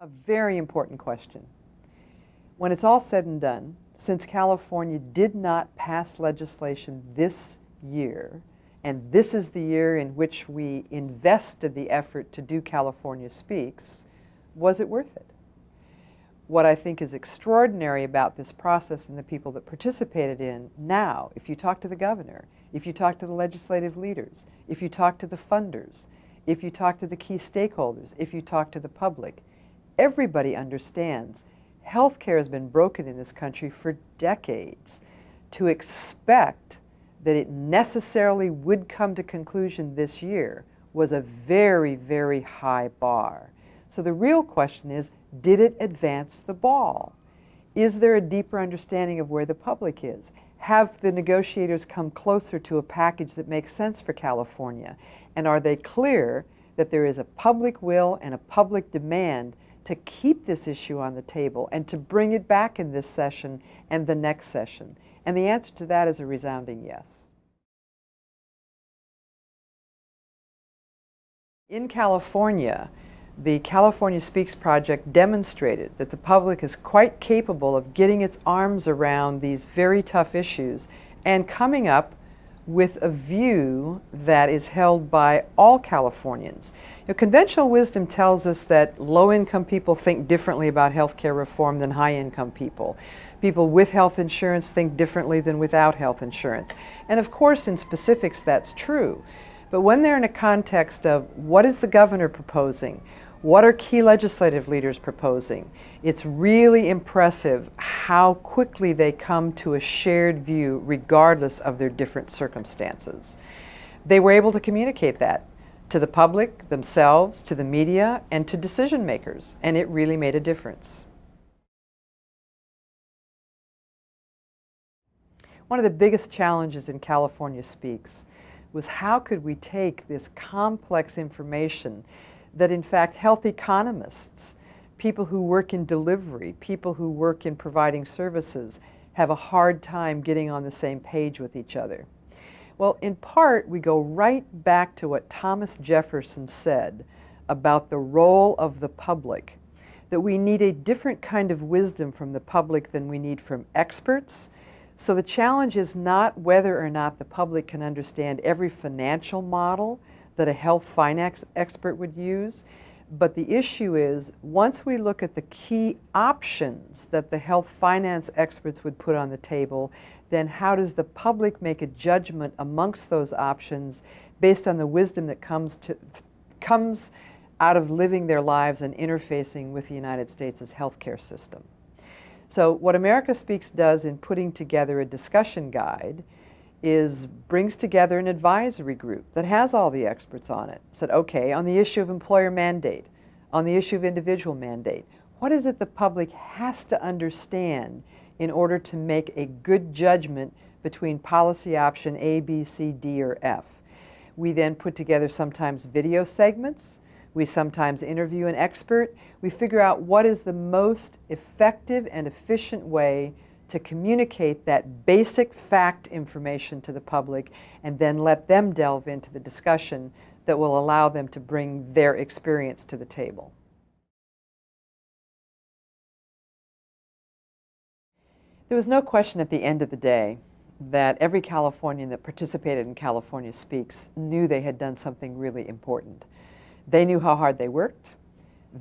A very important question. When it's all said and done, since California did not pass legislation this year, and this is the year in which we invested the effort to do California Speaks, was it worth it? What I think is extraordinary about this process and the people that participated in now, if you talk to the governor, if you talk to the legislative leaders, if you talk to the funders, if you talk to the key stakeholders, if you talk to the public, everybody understands healthcare has been broken in this country for decades. To expect that it necessarily would come to conclusion this year was a very, very high bar. So the real question is, did it advance the ball? Is there a deeper understanding of where the public is? Have the negotiators come closer to a package that makes sense for California? And are they clear that there is a public will and a public demand to keep this issue on the table and to bring it back in this session and the next session? And the answer to that is a resounding yes. In California, the California Speaks project demonstrated that the public is quite capable of getting its arms around these very tough issues and coming up with a view that is held by all Californians. You know, conventional wisdom tells us that low-income people think differently about healthcare reform than high-income people. People with health insurance think differently than without health insurance. And of course, in specifics, that's true. But when they're in a context of what is the governor proposing, what are key legislative leaders proposing, it's really impressive how quickly they come to a shared view regardless of their different circumstances. They were able to communicate that to the public, themselves, to the media, and to decision makers, and it really made a difference. One of the biggest challenges in California Speaks was how could we take this complex information that in fact health economists, people who work in delivery, people who work in providing services have a hard time getting on the same page with each other. Well, in part, we go right back to what Thomas Jefferson said about the role of the public, that we need a different kind of wisdom from the public than we need from experts. So the challenge is not whether or not the public can understand every financial model that a health finance expert would use, but the issue is once we look at the key options that the health finance experts would put on the table, then how does the public make a judgment amongst those options based on the wisdom that comes out of living their lives and interfacing with the United States' healthcare system. So what AmericaSpeaks does in putting together a discussion guide is brings together an advisory group that has all the experts on it. Said, okay, on the issue of employer mandate, on the issue of individual mandate, what is it the public has to understand in order to make a good judgment between policy option A, B, C, D, or F? We then put together sometimes video segments. We sometimes interview an expert. We figure out what is the most effective and efficient way to communicate that basic fact information to the public and then let them delve into the discussion that will allow them to bring their experience to the table. There was no question at the end of the day that every Californian that participated in California Speaks knew they had done something really important. They knew how hard they worked.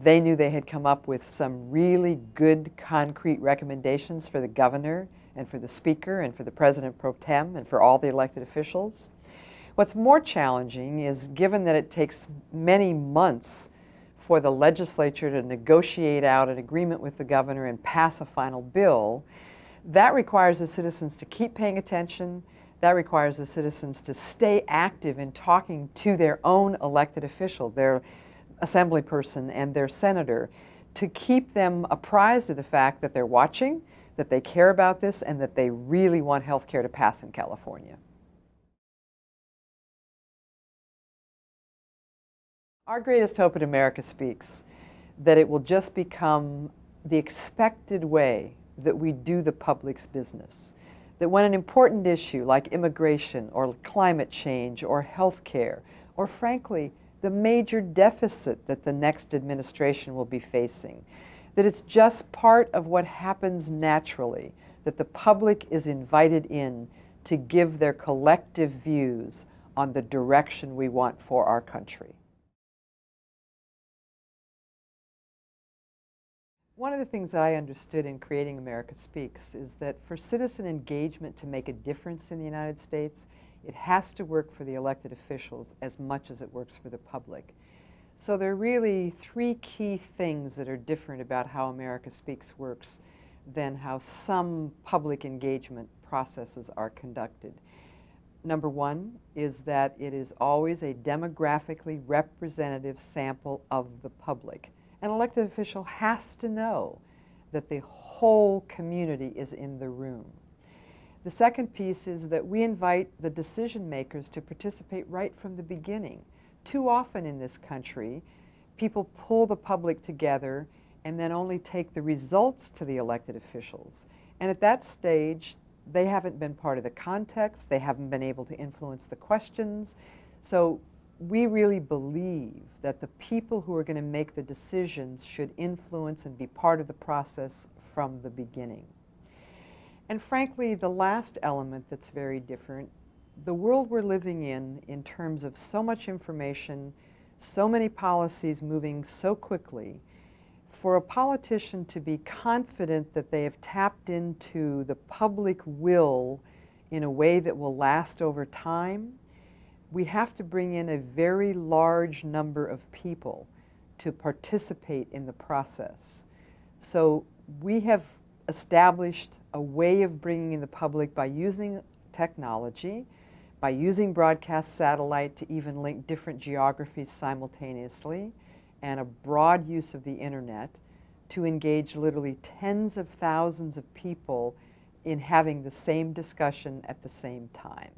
They knew they had come up with some really good, concrete recommendations for the governor and for the speaker and for the president pro tem and for all the elected officials. What's more challenging is, given that it takes many months for the legislature to negotiate out an agreement with the governor and pass a final bill, that requires the citizens to keep paying attention. That requires the citizens to stay active in talking to their own elected official, their assembly person and their senator, to keep them apprised of the fact that they're watching, that they care about this, and that they really want health care to pass in California. Our greatest hope at AmericaSpeaks, that it will just become the expected way that we do the public's business. That when an important issue like immigration or climate change or health care or frankly the major deficit that the next administration will be facing, that it's just part of what happens naturally, that the public is invited in to give their collective views on the direction we want for our country. One of the things that I understood in creating America Speaks is that for citizen engagement to make a difference in the United States, it has to work for the elected officials as much as it works for the public. So there are really three key things that are different about how America Speaks works than how some public engagement processes are conducted. Number one is that it is always a demographically representative sample of the public. An elected official has to know that the whole community is in the room. The second piece is that we invite the decision makers to participate right from the beginning. Too often in this country, people pull the public together and then only take the results to the elected officials. And at that stage, they haven't been part of the context, they haven't been able to influence the questions. So we really believe that the people who are going to make the decisions should influence and be part of the process from the beginning. And frankly, the last element that's very different, the world we're living in terms of so much information, so many policies moving so quickly, for a politician to be confident that they have tapped into the public will in a way that will last over time, we have to bring in a very large number of people to participate in the process. So we have established a way of bringing in the public by using technology, by using broadcast satellite to even link different geographies simultaneously, and a broad use of the internet to engage literally tens of thousands of people in having the same discussion at the same time.